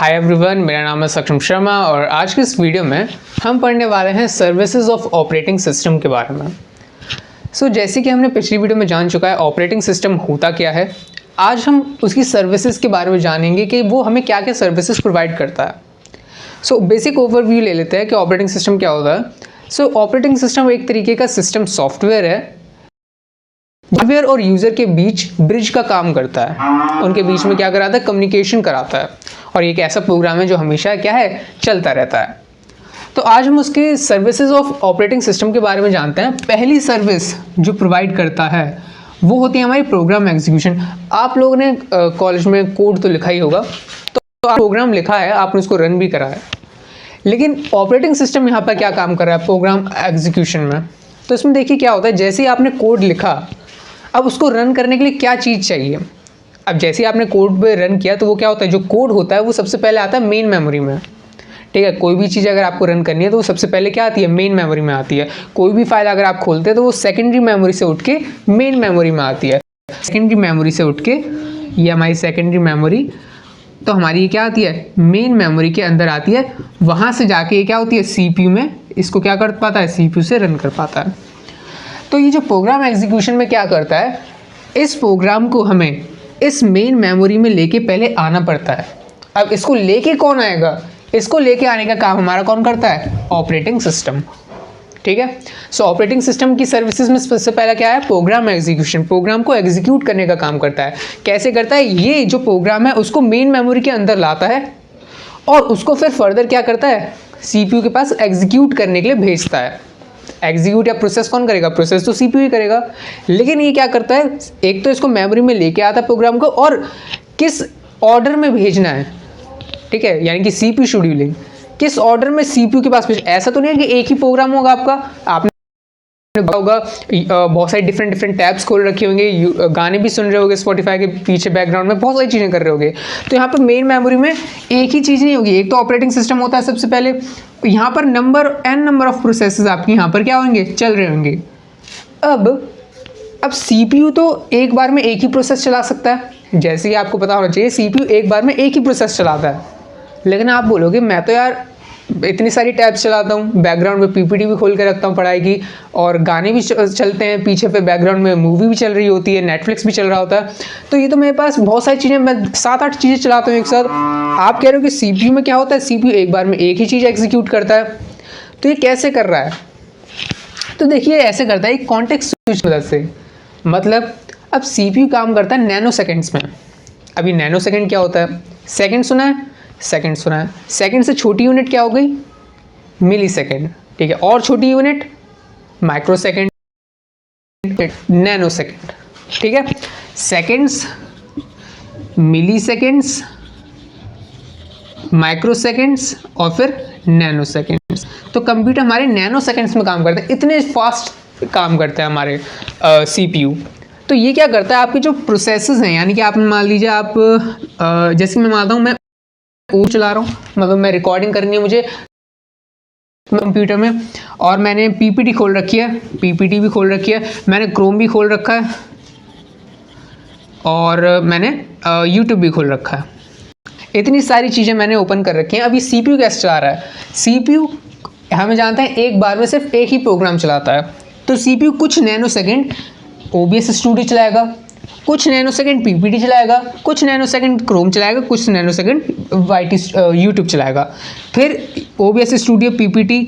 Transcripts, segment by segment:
Hi everyone, मेरा नाम है सक्षम शर्मा और आज की इस वीडियो में हम पढ़ने वाले हैं सर्विसेज ऑफ ऑपरेटिंग सिस्टम के बारे में। जैसे कि हमने पिछली वीडियो में जान चुका है ऑपरेटिंग सिस्टम होता क्या है, आज हम उसकी सर्विसेज के बारे में जानेंगे कि वो हमें क्या क्या सर्विसेज प्रोवाइड करता है। बेसिक ओवरव्यू ले लेते हैं कि ऑपरेटिंग सिस्टम क्या होता है। ऑपरेटिंग सिस्टम एक तरीके का सिस्टम सॉफ्टवेयर है, हार्डवेयर और यूज़र के बीच ब्रिज का काम करता है। उनके बीच में क्या कराता है, कम्युनिकेशन कराता है। और ये एक ऐसा प्रोग्राम है जो हमेशा क्या है, चलता रहता है। तो आज हम उसके सर्विसेज ऑफ ऑपरेटिंग सिस्टम के बारे में जानते हैं। पहली सर्विस जो प्रोवाइड करता है वो होती है हमारी प्रोग्राम एग्जीक्यूशन। आप लोगों ने कॉलेज में कोड तो लिखा ही होगा, तो आप प्रोग्राम लिखा है, आपने उसको रन भी करा है, लेकिन ऑपरेटिंग सिस्टम यहाँ पर क्या काम कर रहा है प्रोग्राम एग्जीक्यूशन में। तो इसमें देखिए क्या होता है, जैसे ही आपने कोड लिखा, अब उसको रन करने के लिए क्या चीज़ चाहिए। अब जैसे ही आपने कोड पे रन किया तो वो क्या होता है, जो कोड होता है वो सबसे पहले आता है मेन मेमोरी में। ठीक है, कोई भी चीज़ अगर आपको रन करनी है तो वो सबसे पहले क्या आती है, मेन मेमोरी में आती है। कोई भी फाइल अगर आप खोलते हैं तो वो सेकेंडरी मेमोरी से उठ के मेन मेमोरी में आती है। सेकेंडरी मेमोरी से उठ के ये हमारी सेकेंडरी मेमोरी, तो हमारी ये क्या आती है, मेन मेमोरी के अंदर आती है। वहाँ से जाके ये क्या होती है, CPU में इसको क्या कर पाता है, CPU से रन कर पाता है। तो ये जो प्रोग्राम एग्जीक्यूशन में क्या करता है, इस प्रोग्राम को हमें इस मेन मेमोरी में लेके पहले आना पड़ता है। अब इसको लेके कौन आएगा, इसको लेके आने का काम हमारा कौन करता है, ऑपरेटिंग सिस्टम। ठीक है, ऑपरेटिंग सिस्टम की सर्विसेज में सबसे पहला क्या है, प्रोग्राम एग्जीक्यूशन। प्रोग्राम को एग्जीक्यूट करने का काम करता है। कैसे करता है, ये जो प्रोग्राम है उसको मेन मेमोरी के अंदर लाता है और उसको फिर फर्दर क्या करता है, CPU के पास एग्जीक्यूट करने के लिए भेजता है। एग्जीक्यूट या प्रोसेस कौन करेगा, प्रोसेस तो CPU ही करेगा। लेकिन ये क्या करता है, एक तो इसको मेमोरी में लेके आता है प्रोग्राम को, और किस ऑर्डर में भेजना है। ठीक है, यानी कि CPU शेड्यूलिंग, किस ऑर्डर में CPU के पास भेज। ऐसा तो नहीं है कि एक ही प्रोग्राम होगा आपका, आपने होगा बहुत सारी डिफरेंट टैब्स खोल रखे होंगे, गाने भी सुन रहे होंगे स्पॉटिफाई के पीछे बैकग्राउंड में, बहुत सारी चीज़ें कर रहे होंगे। तो यहाँ पर मेन मेमोरी में एक ही चीज़ नहीं होगी, एक तो ऑपरेटिंग सिस्टम होता है सबसे पहले। यहाँ पर n नंबर ऑफ प्रोसेसेस आपके यहाँ पर क्या होंगे, चल रहे होंगे। अब CPU तो एक बार में एक ही प्रोसेस चला सकता है, जैसे कि आपको पता होना चाहिए CPU एक बार में एक ही प्रोसेस चलाता है। लेकिन आप बोलोगे मैं तो यार इतनी सारी टैब्स चलाता हूँ, बैकग्राउंड में PPT भी खोल के रखता हूँ पढ़ाई की, और गाने भी चलते हैं पीछे पे, बैकग्राउंड में मूवी भी चल रही होती है, नेटफ्लिक्स भी चल रहा होता है। तो ये तो मेरे पास बहुत सारी चीज़ें, मैं 7-8 चीज़ें चलाता हूँ एक साथ। आप कह रहे हो कि CPU में क्या होता है, CPU एक बार में एक ही चीज़ एग्जीक्यूट करता है। तो ये कैसे कर रहा है, तो देखिए ऐसे करता है, एक कॉन्टेक्स्ट स्विच मदद से। मतलब अब CPU काम करता है नैनो सेकेंड्स में। अभी नैनो सेकेंड क्या होता है, सेकेंड सुना है, सेकंड सुना है। सेकंड से छोटी यूनिट क्या हो गई, मिली सेकेंड। ठीक है, और छोटी unit micro second, nano second. ठीक है, सेकेंड्स, मिली सेकेंड्स, माइक्रो सेकेंड्स और फिर नैनो सेकेंड्स। तो कंप्यूटर हमारे नैनो सेकेंड्स में काम करता है, इतने फास्ट काम करता है हमारे CPU। तो ये क्या करता है, आपके जो प्रोसेसेस हैं, यानी कि आप मान लीजिए आप जैसे मैं मानता हूँ मैं चला रहा हूँ, मतलब मैं रिकॉर्डिंग करनी है मुझे कंप्यूटर में, और मैंने PPT खोल रखी है, PPT भी खोल रखी है, मैंने क्रोम भी खोल रखा है, और मैंने YouTube भी खोल रखा है। इतनी सारी चीज़ें मैंने ओपन कर रखी हैं। अभी CPU कैसे चला रहा है, CPU हमें जानते हैं एक बार में सिर्फ एक ही प्रोग्राम चलाता है। तो CPU कुछ नैनो सेकेंड OBS स्टूडियो चलाएगा, कुछ नैनो सेकेंड PPT चलाएगा, कुछ नैनो सेकेंड क्रोम चलाएगा, कुछ नैनो सेकेंड YouTube चलाएगा, फिर OBS स्टूडियो, PPT,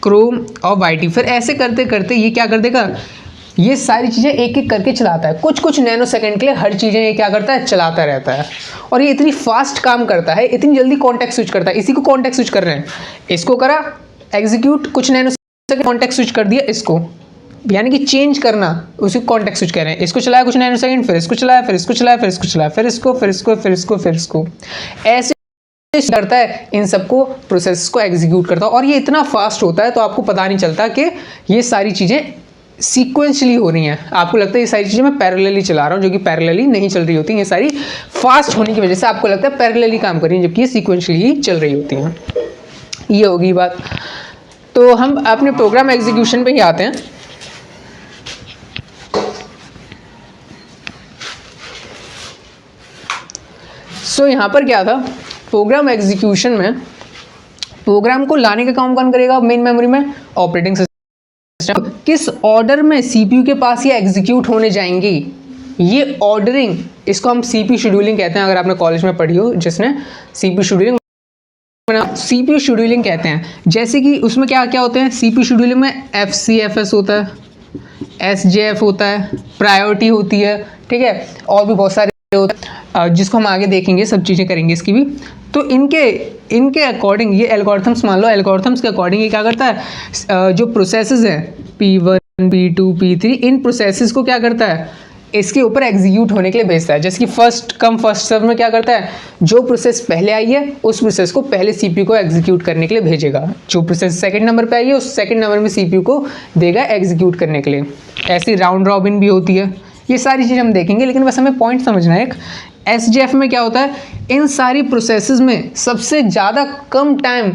क्रोम और YT। फिर ऐसे करते करते ये क्या कर देगा, ये सारी चीज़ें एक एक करके चलाता है। कुछ नैनो सेकेंड के लिए हर चीज़ें ये क्या करता है, चलाता रहता है। और ये इतनी फास्ट काम करता है, इतनी जल्दी कॉन्टेक्स्ट स्विच करता है। इसी को कॉन्टेक्स्ट स्विच कर रहे हैं, इसको करा एग्जीक्यूट, कुछ नैनो सेकेंड कॉन्टेक्स्ट स्विच कर दिया इसको, यानी कि चेंज करना, उसी को कॉन्टेक्स्ट स्विच कह रहे हैं। इसको चलाया कुछ नैनो सेकंड, फिर इसको चलाया, फिर इसको चलाया, फिर इसको चलाया, फिर इसको, फिर इसको, फिर इसको, फिर इसको, ऐसे करता है। इन सबको प्रोसेस को एग्जीक्यूट करता है, और ये इतना फास्ट होता है तो आपको पता नहीं चलता कि ये सारी चीज़ें सीक्वेंशली हो रही हैं। आपको लगता है ये सारी चीज़ें मैं पैरेलली चला रहा हूँ, जो कि पैरेलली नहीं चल रही होती। ये सारी फास्ट होने की वजह से आपको लगता है पैरेलली काम कर रही हैं, जबकि ये सीक्वेंशली ही चल रही होती हैं। ये होगी बात। तो हम अपने प्रोग्राम एग्जीक्यूशन पे ही आते हैं। यहाँ पर क्या था, प्रोग्राम एग्जीक्यूशन में प्रोग्राम को लाने का काम कौन करेगा मेन मेमोरी में? Operating system. किस ऑर्डर में सीपीयू के पास ये एग्जीक्यूट होने जाएंगी, ये ऑर्डरिंग, इसको हम सीपीयू शेड्यूलिंग कहते हैं। अगर आपने कॉलेज में पढ़ी हो जिसने सीपीयू शेड्यूलिंग कहते हैं। जैसे कि उसमें क्या क्या होते हैं सीपीयू शेड्यूलिंग में? FCFS होता है, SJF होता है, प्रायोरिटी होती है, ठीक है, और भी बहुत सारे होते हैं जिसको हम आगे देखेंगे, सब चीज़ें करेंगे इसकी भी। तो इनके अकॉर्डिंग ये एल्गोरिथम्स, मान लो एल्गोरिथम्स के अकॉर्डिंग ये क्या करता है, जो प्रोसेसेस हैं P1, P2, P3, इन प्रोसेसेस को क्या करता है, इसके ऊपर एग्जीक्यूट होने के लिए भेजता है। जैसे कि फर्स्ट कम फर्स्ट सर्व में क्या करता है, जो प्रोसेस पहले आई है उस प्रोसेस को पहले सीपीयू को एग्जीक्यूट करने के लिए भेजेगा, जो प्रोसेस सेकंड नंबर पे आई है उस सेकंड नंबर में सीपीयू को देगा एग्जीक्यूट करने के लिए। ऐसी राउंड रॉबिन भी होती है, ये सारी चीज़ हम देखेंगे, लेकिन बस हमें पॉइंट समझना है। एक SJF में क्या होता है, इन सारी प्रोसेसेस में सबसे ज़्यादा कम टाइम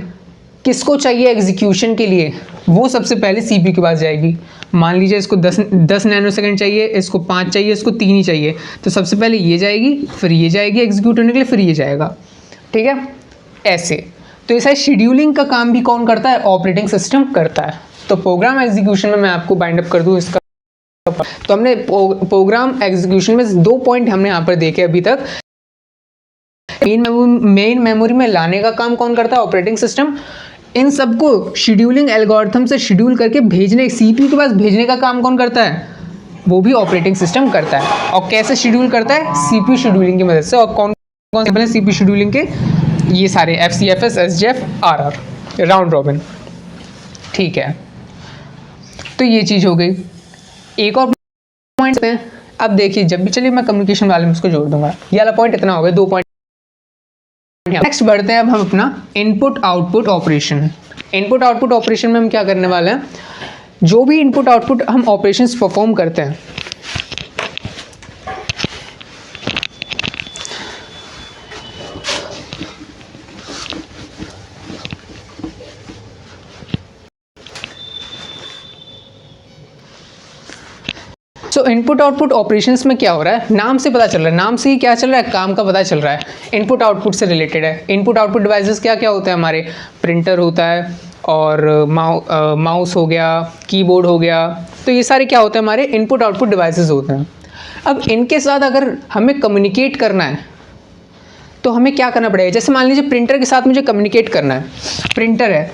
किसको चाहिए एग्जीक्यूशन के लिए, वो सबसे पहले सीपीयू के पास जाएगी। मान लीजिए इसको 10 नैनोसेकंड चाहिए, इसको 5 चाहिए, इसको 3 ही चाहिए, तो सबसे पहले ये जाएगी, फिर ये जाएगी एग्जीक्यूट होने के लिए, फिर ये जाएगा, ठीक है, ऐसे। तो ऐसा शेड्यूलिंग का काम भी कौन करता है? ऑपरेटिंग सिस्टम करता है। तो प्रोग्राम एग्जीक्यूशन में मैं आपको बाइंड अप कर दूँ इसका, तो हमने प्रोग्राम एग्जीक्यूशन में 2 पॉइंट हमने यहाँ पर देखे अभी तक। मेन मेमोरी में लाने का काम कौन करता है? Operating system. इन सबको शेड्यूलिंग एल्गोरिथम से शेड्यूल करके भेजने, सीपीयू के पास भेजने का काम कौन करता है? वो भी ऑपरेटिंग सिस्टम करता है। और कैसे शेड्यूल करता है? सीपीयू शेड्यूलिंग की मदद से। और कौन कौन से सीपीयू शेड्यूलिंग के? ये सारे FCFS, SJF, RR, round robin, ठीक है। तो ये चीज़ हो गई। एक और पॉइंट हैं, अब देखिए जब भी, चलिए मैं कम्युनिकेशन वाले में उसको जोड़ दूंगा, ये वाला पॉइंट इतना हो गया, 2 पॉइंट। नेक्स्ट बढ़ते हैं अब हम अपना input output operation. Input output operation में हम क्या करने वाले हैं, जो भी इनपुट आउटपुट हम ऑपरेशंस परफॉर्म करते हैं, तो इनपुट आउटपुट ऑपरेशंस में क्या हो रहा है, नाम से पता चल रहा है, नाम से ही क्या चल रहा है, काम का पता चल रहा है, इनपुट आउटपुट से रिलेटेड है। इनपुट आउटपुट डिवाइसेस क्या क्या होते हैं हमारे? प्रिंटर होता है, और माउस हो गया, कीबोर्ड हो गया, तो ये सारे क्या होते हैं हमारे? इनपुट आउटपुट डिवाइसेस होते हैं। अब इनके साथ अगर हमें कम्युनिकेट करना है तो हमें क्या करना पड़ेगा? जैसे मान लीजिए प्रिंटर के साथ मुझे कम्युनिकेट करना है, प्रिंटर है,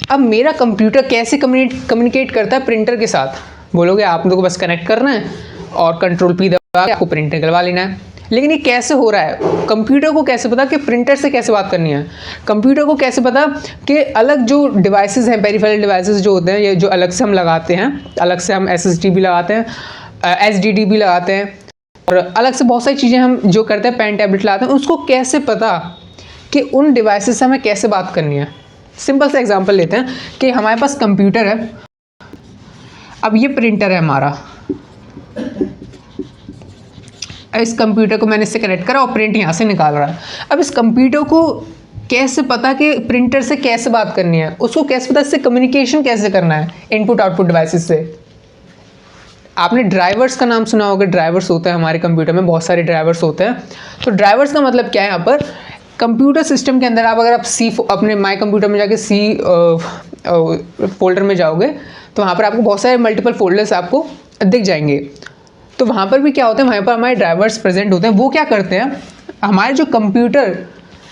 अब मेरा कंप्यूटर कैसे कम्युनिकेट करता है प्रिंटर के साथ? बोलोगे आप लोगों को बस कनेक्ट करना है और कंट्रोल P दबा के आपको प्रिंट निकलवा लेना है। लेकिन ये कैसे हो रहा है? कंप्यूटर को कैसे पता कि प्रिंटर से कैसे बात करनी है? कंप्यूटर को कैसे पता कि अलग जो डिवाइसेस हैं, पेरिफेरल डिवाइसेस जो होते हैं, ये जो अलग से हम लगाते हैं, अलग से हम SSD भी लगाते हैं, SDD भी लगाते हैं, और अलग से बहुत सारी चीज़ें हम जो करते हैं, पेन टैबलेट लगाते हैं, उसको कैसे पता कि उन डिवाइसेस से हमें कैसे बात करनी है? सिंपल सा एग्जाम्पल लेते हैं कि हमारे पास कंप्यूटर है, अब ये प्रिंटर है हमारा, इस कंप्यूटर को मैंने इससे कनेक्ट करा और प्रिंट यहाँ से निकाल रहा है। अब इस कंप्यूटर को कैसे पता कि प्रिंटर से कैसे बात करनी है? उसको कैसे पता इससे कम्युनिकेशन कैसे करना है इनपुट आउटपुट डिवाइसेस से? आपने ड्राइवर्स का नाम सुना होगा, ड्राइवर्स होता है हमारे कंप्यूटर में, बहुत सारे ड्राइवर्स होते हैं। तो ड्राइवर्स का मतलब क्या है? यहाँ पर कंप्यूटर सिस्टम के अंदर आप अगर आप अपने माई कंप्यूटर में जाके C फोल्डर में जाओगे तो वहाँ पर आपको बहुत सारे मल्टीपल फोल्डर्स आपको दिख जाएंगे। तो वहाँ पर भी क्या होता है, वहाँ पर हमारे ड्राइवर्स प्रेजेंट होते हैं। वो क्या करते हैं, हमारे जो कंप्यूटर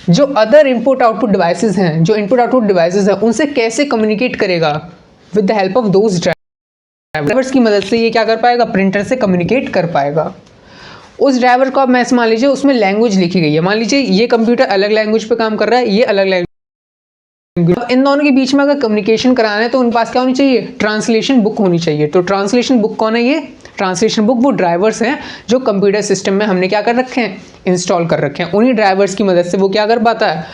जो अदर इनपुट आउटपुट डिवाइसेस हैं, जो इनपुट आउटपुट डिवाइसेस हैं, उनसे कैसे कम्युनिकेट करेगा? With the help of those drivers की मदद से ये क्या कर पाएगा? प्रिंटर से कम्युनिकेट कर पाएगा। उस ड्राइवर को आप मैं मान लीजिए उसमें लैंग्वेज लिखी गई है, मान लीजिए ये कंप्यूटर अलग लैंग्वेज पे काम कर रहा है, ये अलग लैंग्वेज, इन दोनों के बीच में अगर कम्युनिकेशन कराना है तो उनके पास क्या होनी चाहिए? ट्रांसलेशन बुक होनी चाहिए। तो ट्रांसलेशन बुक कौन है? ये ट्रांसलेशन बुक वो ड्राइवर्स हैं जो कंप्यूटर सिस्टम में हमने क्या कर रखे हैं? इंस्टॉल कर रखे हैं। उन्हीं ड्राइवर्स की मदद से वो क्या कर पाता है?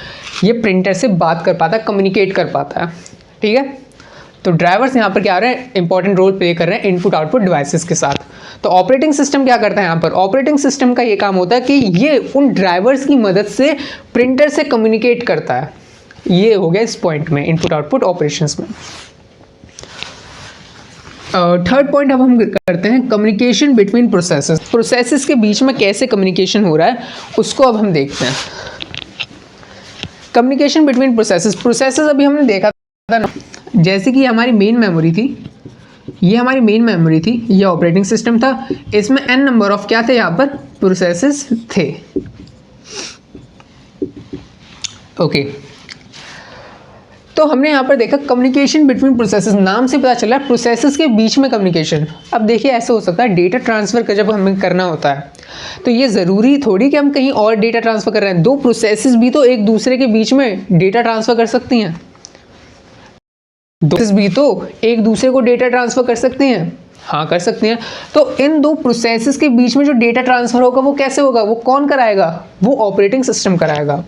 ये प्रिंटर से बात कर पाता है, कम्युनिकेट कर पाता है, ठीक है। तो ड्राइवर्स यहाँ पर क्या आ रहे हैं? इंपॉर्टेंट रोल प्ले कर रहे हैं इनपुट आउटपुट डिवाइसेस के साथ। तो ऑपरेटिंग सिस्टम क्या करता है यहाँ पर? ऑपरेटिंग सिस्टम का ये काम होता है कि ये उन ड्राइवर्स की मदद से प्रिंटर से कम्युनिकेट करता है। ये हो गया इस पॉइंट में, इनपुट आउटपुट ऑपरेशंस में। थर्ड पॉइंट अब हम करते हैं कम्युनिकेशन बिटवीन प्रोसेसेस। प्रोसेसेस के बीच में कैसे कम्युनिकेशन हो रहा है उसको अब हम देखते हैं। कम्युनिकेशन बिटवीन प्रोसेसेस अभी हमने देखा था ना, जैसे कि हमारी मेन मेमोरी थी, ये हमारी मेन मेमोरी थी, ये ऑपरेटिंग सिस्टम था, इसमें n नंबर ऑफ क्या थे यहाँ पर प्रोसेसेस थे। ओके, तो हमने यहाँ पर देखा कम्युनिकेशन बिटवीन प्रोसेसेस, नाम से पता चला प्रोसेसेस के बीच में कम्युनिकेशन। अब देखिए ऐसे हो सकता है डेटा ट्रांसफ़र का जब हमें करना होता है तो ये ज़रूरी थोड़ी कि हम कहीं और डेटा ट्रांसफ़र कर रहे हैं, दो प्रोसेसेस भी तो एक दूसरे के बीच में डेटा ट्रांसफ़र कर सकती हैं, दो प्रोसेस भी तो एक दूसरे को डेटा ट्रांसफ़र कर सकती हैं, हाँ कर सकती हैं। तो इन दो प्रोसेसेस के बीच में जो डेटा ट्रांसफ़र होगा वो कैसे होगा, वो कौन कराएगा, वो ऑपरेटिंग सिस्टम कराएगा।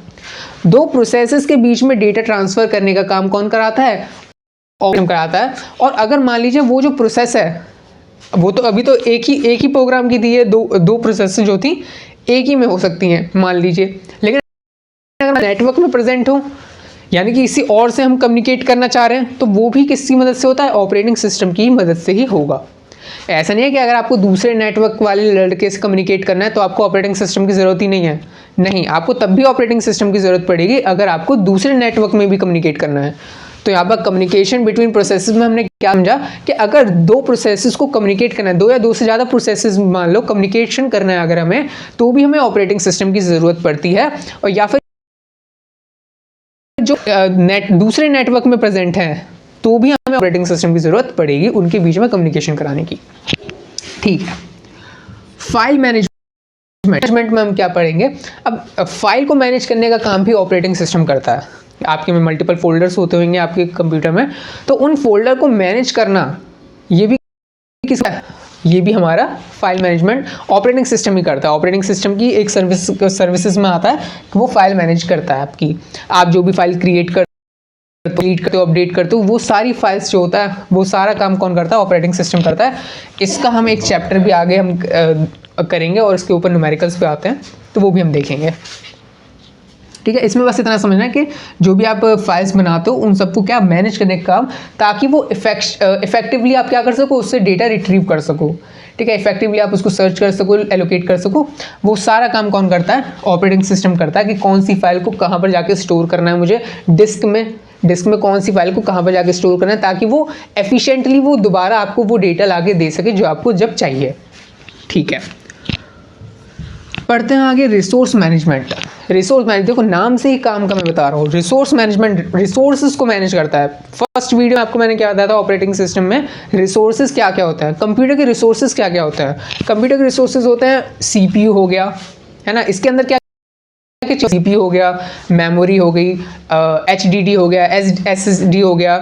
दो प्रोसेसेस के बीच में डेटा ट्रांसफ़र करने का काम कौन कराता है, ऑपरेटिंग कराता है। और अगर मान लीजिए वो जो प्रोसेस है वो तो अभी तो एक ही प्रोग्राम की थी, है दो प्रोसेस जो थी एक ही में हो सकती हैं मान लीजिए, लेकिन अगर नेटवर्क में प्रेजेंट हो यानी कि किसी और से हम कम्युनिकेट करना चाह रहे हैं तो वो भी किसकी मदद से होता है, ऑपरेटिंग सिस्टम की मदद से ही होगा। ऐसा नहीं है कि अगर आपको दूसरे नेटवर्क वाले लड़के से कम्युनिकेट करना है तो आपको ऑपरेटिंग सिस्टम की ज़रूरत ही नहीं है, नहीं, आपको तब भी ऑपरेटिंग सिस्टम की ज़रूरत पड़ेगी अगर आपको दूसरे नेटवर्क में भी कम्युनिकेट करना है। तो यहाँ पर कम्युनिकेशन बिटवीन प्रोसेसेस में हमने क्या समझा कि अगर दो प्रोसेसेस को कम्युनिकेट करना है, दो या दो से ज़्यादा प्रोसेसेस मान लो कम्युनिकेशन करना है अगर हमें, तो भी हमें ऑपरेटिंग सिस्टम की ज़रूरत पड़ती है। और या फिर जो दूसरे नेटवर्क में प्रेजेंट हैं तो भी हमें ऑपरेटिंग सिस्टम की ज़रूरत पड़ेगी उनके बीच में कम्युनिकेशन कराने की। ठीक है, फाइल मैनेजमेंट में हम क्या पढ़ेंगे, अब फाइल को मैनेज करने का काम भी ऑपरेटिंग सिस्टम करता है। आपके में मल्टीपल फोल्डर्स होते होंगे आपके कंप्यूटर में, तो उन फोल्डर को मैनेज करना ये भी किसका है, ये भी हमारा फाइल मैनेजमेंट ऑपरेटिंग सिस्टम ही करता है। ऑपरेटिंग सिस्टम की एक सर्विसेज में आता है कि वो फाइल मैनेज करता है आपकी, आप जो भी फाइल क्रिएट करते हो अपडेट करते हो वो सारी फाइल्स जो होता है वो सारा काम कौन करता है, ऑपरेटिंग सिस्टम करता है। इसका हम एक चैप्टर भी आगे हम करेंगे और इसके ऊपर न्यूमेरिकल्स पे आते हैं तो वो भी हम देखेंगे। ठीक है, इसमें बस इतना समझना है कि जो भी आप फाइल्स बनाते हो उन सबको क्या मैनेज करने का काम, ताकि वो इफेक्टिवली आप क्या कर सको, उससे डेटा रिट्रीव कर सको। ठीक है, इफेक्टिवली आप उसको सर्च कर सको, एलोकेट कर सको, वो सारा काम कौन करता है, ऑपरेटिंग सिस्टम करता है कि कौन सी फाइल को कहाँ पर जाके स्टोर करना है, मुझे डिस्क में कौन सी फाइल को कहाँ पर जाके स्टोर करना है, ताकि वो एफिशिएंटली वो दोबारा आपको वो डेटा लाके दे सके जो आपको जब चाहिए। ठीक है, पढ़ते हैं आगे रिसोर्स मैनेजमेंट। रिसोर्स मैनेजमेंट देखो नाम से ही काम का मैं बता रहा हूँ, रिसोर्स मैनेजमेंट रिसोर्सेज को मैनेज करता है। फर्स्ट वीडियो में आपको मैंने क्या बताया था ऑपरेटिंग सिस्टम में रिसोर्सेज क्या क्या होता है, कंप्यूटर के रिसोर्सेज क्या क्या होता है। कंप्यूटर के रिसोर्सेज होते हैं सीपीयू हो गया, है ना, इसके अंदर क्या सीपीयू हो गया, मेमोरी हो गई, एचडीडी हो गया, एसएसडी हो गया,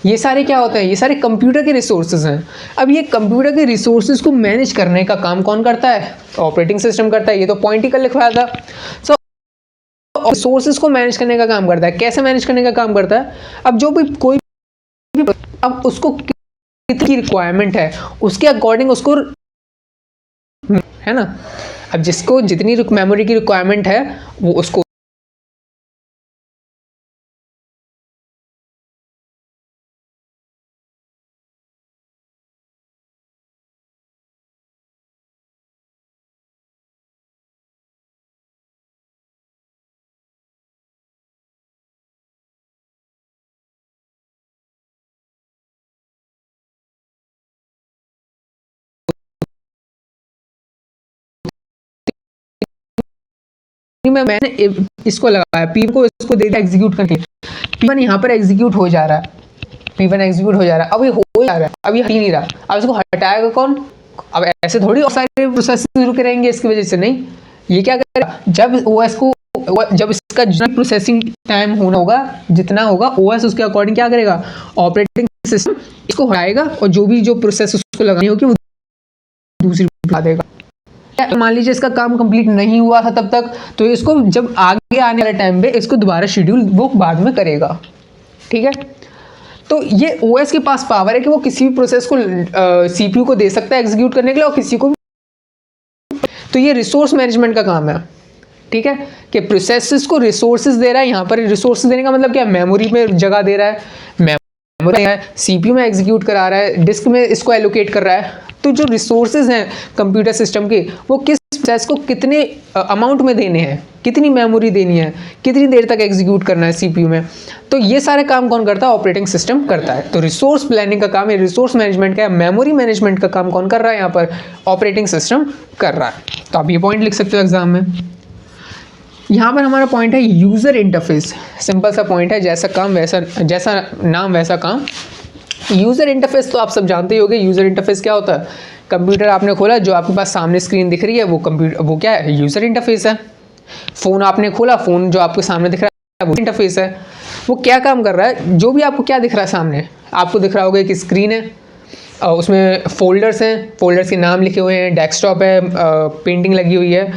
ये सारे क्या होते हैं, ये सारे कंप्यूटर के रिसोर्सेज हैं। अब ये कंप्यूटर के रिसोर्सेज को मैनेज करने का काम कौन करता है, ऑपरेटिंग सिस्टम करता है। ये तो पॉइंट ही कर लिखवाया था। सो रिसोर्सेज को मैनेज करने का काम करता है, कैसे मैनेज करने का काम करता है, अब जो भी कोई भी अब उसको कितनी रिक्वायरमेंट है उसके अकॉर्डिंग उसको, है ना, अब जिसको जितनी मेमोरी की रिक्वायरमेंट है वो उसको मैंने इसको लगाया P1 को, इसको दे दिया एग्जीक्यूट करके, P1 यहाँ पर एग्जीक्यूट हो जा रहा है, P1 एग्जीक्यूट हो जा रहा है, अब ये हो जा रहा है, अब ये हट ही नहीं रहा, अब इसको हटाएगा कौन, अब ऐसे थोड़ी और सारे प्रोसेस रुके रहेंगे इसकी वजह से, नहीं, ये क्या करेगा, जब ओएस को, जब इसका जितना प्रोसेसिंग टाइम होना होगा जितना होगा ओएस उसके अकॉर्डिंग क्या करेगा, ऑपरेटिंग सिस्टम इसको हटाएगा और जो भी जो प्रोसेस उसको लगानी होगी वो दूसरी ला देगा। मान लीजिए इसका काम कंप्लीट नहीं हुआ था तब तक, तो इसको जब आगे आने वाले टाइम पे इसको दोबारा शेड्यूल वो बाद में करेगा। ठीक है, तो ये ओएस के पास पावर है कि वो किसी भी प्रोसेस को सीपीयू को दे सकता है एग्जीक्यूट करने के लिए और किसी को, तो ये रिसोर्स मैनेजमेंट का काम है। ठीक है, कि प्रोसेसेस को रिसोर्सेज दे रहा है, यहाँ पर रिसोर्सेज देने का मतलब क्या, मेमोरी में जगह दे रहा है, मेमोरी है, सीपीयू में एग्जीक्यूट करा रहा है, डिस्क में इसको एलोकेट कर रहा है। तो जो रिसोर्सेज हैं कंप्यूटर सिस्टम के, वो किस प्रोसेस को कितने अमाउंट में देने हैं, कितनी मेमोरी देनी है, कितनी देर तक एग्जीक्यूट करना है सीपीयू में, तो ये सारे काम कौन करता है? ऑपरेटिंग सिस्टम करता है। तो रिसोर्स प्लानिंग का काम, या रिसोर्स मैनेजमेंट का, मेमोरी मैनेजमेंट का काम कौन कर रहा है? यहाँ पर ऑपरेटिंग सिस्टम कर रहा है। तो आप ये पॉइंट लिख सकते हो एग्जाम में। यहाँ पर हमारा पॉइंट है यूज़र इंटरफेस। सिंपल सा पॉइंट है, जैसा काम वैसा, जैसा नाम वैसा काम। यूज़र इंटरफेस तो आप सब जानते ही होंगे। यूज़र इंटरफेस क्या होता है? कंप्यूटर आपने खोला, जो आपके पास सामने स्क्रीन दिख रही है वो क्या है? यूज़र इंटरफेस है। फ़ोन आपने खोला, फ़ोन जो आपके सामने दिख रहा है वो इंटरफेस है। वो क्या काम कर रहा है? जो भी आपको क्या दिख रहा है सामने, आपको दिख रहा होगा कि स्क्रीन है, उसमें फोल्डर्स हैं, फोल्डर्स के नाम लिखे हुए हैं, डेस्कटॉप है, पेंटिंग लगी हुई है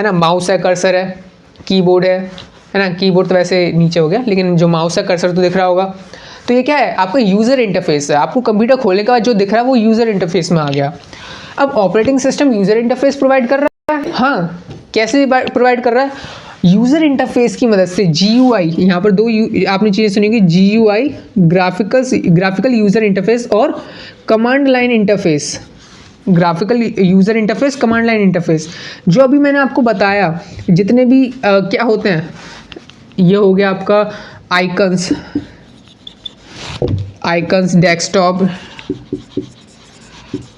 ना, माउस है, कर्सर है, कीबोर्ड है ना। कीबोर्ड तो वैसे नीचे हो गया, लेकिन जो माउस है, कर्सर तो दिख रहा होगा। तो ये क्या है? आपका यूज़र इंटरफेस है। आपको कंप्यूटर खोलने के बाद जो दिख रहा है वो यूज़र इंटरफेस में आ गया। अब operating system user interface provide कर रहा है। हाँ, कैसे प्रोवाइड कर रहा है? यूज़र इंटरफेस की मदद से, GUI, यहाँ पर दो आपने चीज़ें सुनी होंगी, GUI ग्राफिकल यूज़र इंटरफेस और command line interface. Graphical user interface, command line interface, जो अभी मैंने आपको बताया, जितने भी क्या होते हैं, ये हो गया आपका आइकन्स, डेस्कटॉप,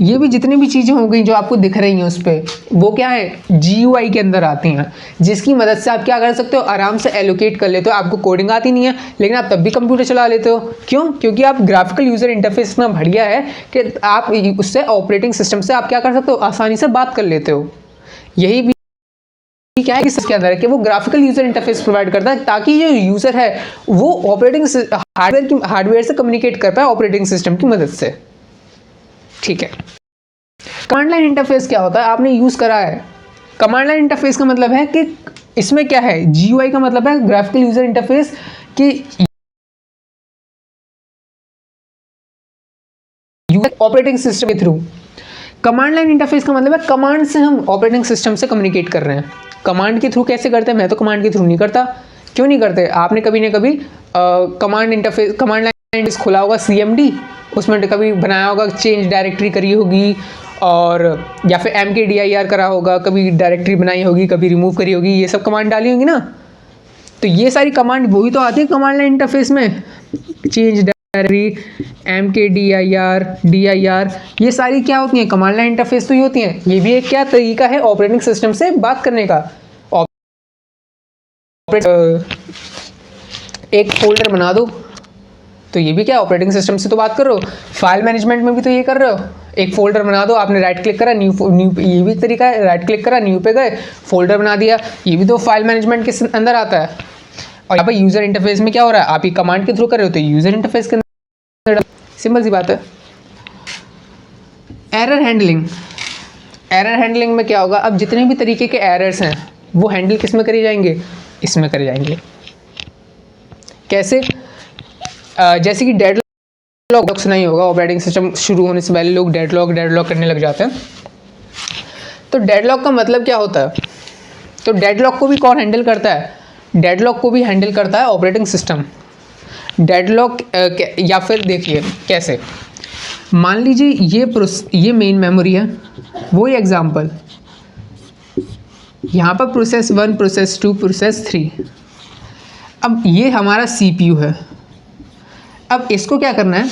ये भी जितनी भी चीज़ें हो गई जो आपको दिख रही हैं उस पर, वो क्या है? GUI के अंदर आती हैं, जिसकी मदद से आप क्या कर सकते हो? आराम से एलोकेट कर लेते हो। आपको कोडिंग आती नहीं है, लेकिन आप तब भी कंप्यूटर चला लेते हो। क्यों? क्योंकि आप ग्राफिकल यूज़र इंटरफेस इतना बढ़िया है कि आप उससे, ऑपरेटिंग सिस्टम से आप क्या कर सकते हो? आसानी से बात कर लेते हो। यही भी क्या है कि इसके अंदर है कि वो ग्राफिकल यूज़र इंटरफेस प्रोवाइड करता है, ताकि जो यूज़र है वो ऑपरेटिंग हार्डवेयर से कम्युनिकेट कर पाए ऑपरेटिंग सिस्टम की मदद से। ठीक है। कमांड लाइन इंटरफेस क्या होता है? आपने यूज़ करा है। कमांड लाइन इंटरफेस का मतलब है कि इसमें क्या है? GUI का मतलब है ग्राफिकल यूज़र इंटरफेस कि ऑपरेटिंग सिस्टम के थ्रू। कमांड लाइन इंटरफेस का मतलब है कमांड से हम ऑपरेटिंग सिस्टम से कम्युनिकेट कर रहे हैं। कमांड के थ्रू कैसे करते हैं? मैं तो कमांड के थ्रू नहीं करता। क्यों नहीं करते? आपने कभी ना कभी कमांड लाइन खुला होगा, CMD, उसमें कभी बनाया होगा, चेंज डायरेक्टरी करी होगी, और या फिर MKDIR करा होगा, कभी डायरेक्टरी बनाई होगी, कभी रिमूव करी होगी, ये सब कमांड डाली होंगी ना। तो ये सारी कमांड वही तो आती है कमांड लाइन इंटरफेस में। चेंज डायरेक्टरी, MKDIR, DIR, ये सारी क्या होती हैं? कमांड लाइन इंटरफेस तो ही होती हैं। ये भी एक क्या तरीका है ऑपरेटिंग सिस्टम से बात करने का। एक फोल्डर बना दो, तो ये भी क्या ऑपरेटिंग सिस्टम से तो बात कर रहे हो। फाइल मैनेजमेंट में भी तो ये कर रहे हो। एक फोल्डर बना दो, आपने राइट क्लिक करा, न्यू, ये भी एक तरीका है, राइट क्लिक करा, न्यू पे गए, फोल्डर बना दिया, ये भी तो फाइल मैनेजमेंट के अंदर आता है। और यहाँ पर यूज़र इंटरफेस में क्या हो रहा है? आप ये कमांड के थ्रू कर रहे हो, तो यूज़र इंटरफेस के अंदर। सिंपल सी बात है। एरर हैंडलिंग में क्या होगा? अब जितने भी तरीके के एरर्स हैं वो हैंडल किस में करे जाएंगे? इसमें करे जाएंगे। कैसे? जैसे कि डेडलॉक सुना ही होगा। ऑपरेटिंग सिस्टम शुरू होने से पहले लोग डेडलॉक करने लग जाते हैं। तो डेडलॉक का मतलब क्या होता है? तो डेडलॉक को भी कौन हैंडल करता है? डेडलॉक को भी हैंडल करता है ऑपरेटिंग सिस्टम। डेडलॉक या फिर देखिए कैसे, मान लीजिए ये मेन मेमोरी है, वही एग्जांपल, यहाँ पर प्रोसेस 1, प्रोसेस 2, प्रोसेस 3। अब ये हमारा CPU है। अब इसको क्या करना है?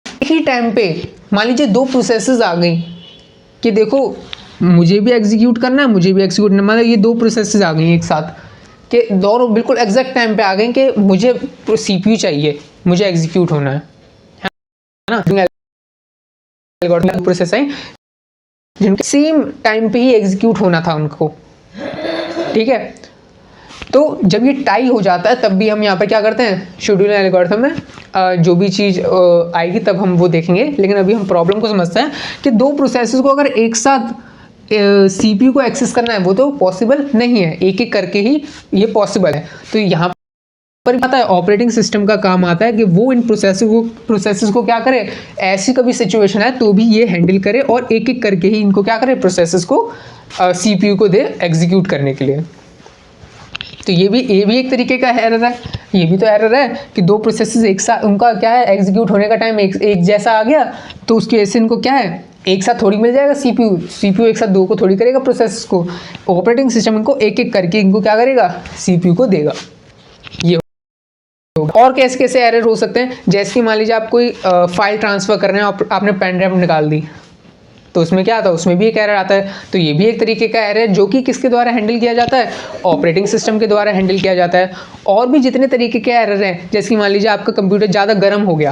एक ही टाइम पे मान लीजिए 2 प्रोसेसेस आ गई कि देखो मुझे भी एग्जीक्यूट करना है, मुझे भी एग्जीक्यूट करना, मतलब ये 2 प्रोसेसेस आ गई एक साथ कि दोनों बिल्कुल एग्जैक्ट टाइम पे आ गए कि मुझे CPU चाहिए, मुझे एग्जीक्यूट होना है ना। एल्गोरिथम प्रोसेस है जिनके सेम टाइम पे ही एग्जीक्यूट होना था उनको। ठीक है। तो जब ये टाई हो जाता है तब भी हम यहाँ पर क्या करते हैं? शेड्यूलिंग एल्गोरिथम में जो भी चीज़ आएगी तब हम वो देखेंगे, लेकिन अभी हम प्रॉब्लम को समझते हैं कि 2 प्रोसेसेस को अगर एक साथ CPU को एक्सेस करना है वो तो पॉसिबल नहीं है, एक एक करके ही ये पॉसिबल है। तो यहाँ पर आता है ऑपरेटिंग सिस्टम का काम आता है कि वो इन प्रोसेसेस को क्या करे, ऐसी कभी सिचुएशन है तो भी ये हैंडल करे और एक एक करके ही इनको क्या करे, प्रोसेसेस को CPU को दे एग्जीक्यूट करने के लिए। तो ये भी एक तरीके का एरर है। ये भी तो एरर है कि दो प्रोसेसेस एक साथ, उनका क्या है एग्जीक्यूट होने का टाइम एक जैसा आ गया, तो उसकी वजह से इनको क्या है एक साथ थोड़ी मिल जाएगा सीपीयू एक साथ दो को थोड़ी करेगा प्रोसेस को। ऑपरेटिंग सिस्टम इनको एक एक करके इनको क्या करेगा सीपीयू को देगा। ये होगा। और कैसे कैसे एरर हो सकते हैं, जैसे कि मान लीजिए आप कोई फाइल ट्रांसफ़र कर रहे हैं, आपने पेन ड्राइव निकाल दी, तो उसमें क्या आता है, उसमें भी एक एरर आता है। तो ये भी एक तरीके का एरर है जो कि किसके द्वारा हैंडल किया जाता है, ऑपरेटिंग सिस्टम के द्वारा हैंडल किया जाता है। और भी जितने तरीके के एरर हैं, जैसे कि मान लीजिए आपका कंप्यूटर ज़्यादा गर्म हो गया,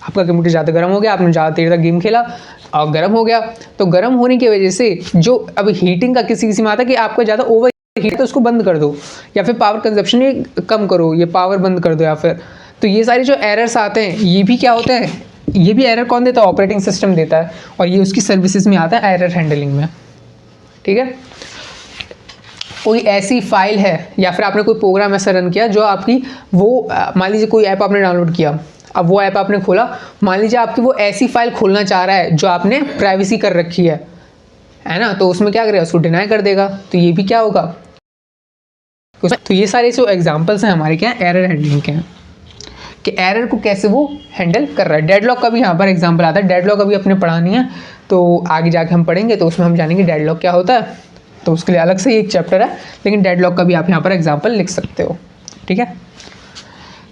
आपका कंप्यूटर ज़्यादा गर्म हो गया, आपने ज़्यादा देर तक गेम खेला और गर्म हो गया, तो गर्म होने की वजह से जो अब हीटिंग का किसी किसी में आता है कि आपका ज़्यादा ओवर हीट, तो उसको बंद कर दो, या फिर पावर कंजप्शन ही कम करो, ये पावर बंद कर दो, या फिर तो ये सारे जो एरर्स आते हैं ये भी क्या होते हैं, ये भी एरर कौन देता है, ऑपरेटिंग सिस्टम देता है, और ये उसकी सर्विसेज में आता है एरर हैंडलिंग में। ठीक है, कोई ऐसी फाइल है या फिर आपने कोई प्रोग्राम ऐसा रन किया जो आपकी वो मान लीजिए कोई ऐप आपने डाउनलोड किया, अब वो ऐप आपने खोला, मान लीजिए आपकी वो ऐसी फाइल खोलना चाह रहा है जो आपने प्राइवेसी कर रखी है ना, तो उसमें क्या करेगा, उसको डिनाई कर देगा। तो ये भी क्या होगा, तो ये सारे जो एग्जांपल्स हैं हमारे क्या एरर हैंडलिंग के हैं, कि एरर को कैसे वो हैंडल कर रहा है। डेडलॉक का भी यहाँ पर एग्जांपल आता है। डेडलॉक अभी अपने पढ़ा नहीं है, तो आगे जाके हम पढ़ेंगे तो उसमें हम जानेंगे डेडलॉक क्या होता है, तो उसके लिए अलग से ही एक चैप्टर है, लेकिन डेडलॉक का भी आप यहाँ पर एग्जांपल लिख सकते हो। ठीक है,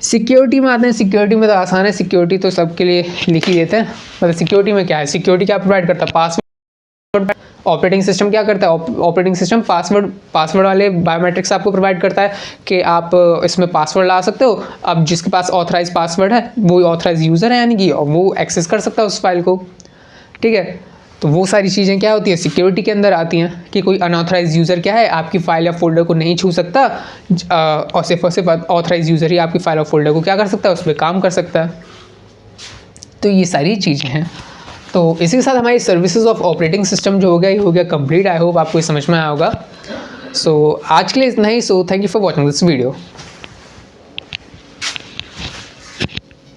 सिक्योरिटी में आते हैं। सिक्योरिटी में तो आसान है, सिक्योरिटी तो सबके लिए लिख ही देते हैं। मतलब सिक्योरिटी में क्या है, सिक्योरिटी क्या प्रोवाइड करता है, पासवर्ड। ऑपरेटिंग सिस्टम क्या करता है, ऑपरेटिंग सिस्टम पासवर्ड वाले बायोमेट्रिक्स आपको प्रोवाइड करता है कि आप इसमें पासवर्ड ला सकते हो। अब जिसके पास ऑथराइज पासवर्ड है वो ऑथराइज यूज़र है, यानी कि वो एक्सेस कर सकता है उस फाइल को। ठीक है, तो वो सारी चीज़ें क्या होती है सिक्योरिटी के अंदर आती हैं, कि कोई अनऑथराइज यूज़र क्या है आपकी फाइल या फोल्डर को नहीं छू सकता, और सिर्फ ऑथराइज यूज़र ही आपकी फाइल और फोल्डर को क्या कर सकता है, उस पर काम कर सकता है। तो ये सारी चीज़ें हैं। तो इसी के साथ हमारी सर्विसेज ऑफ ऑपरेटिंग सिस्टम जो हो गया कंप्लीट। आई होप आपको समझ में आया होगा। सो आज के लिए इतना ही। So thank you for watching this video.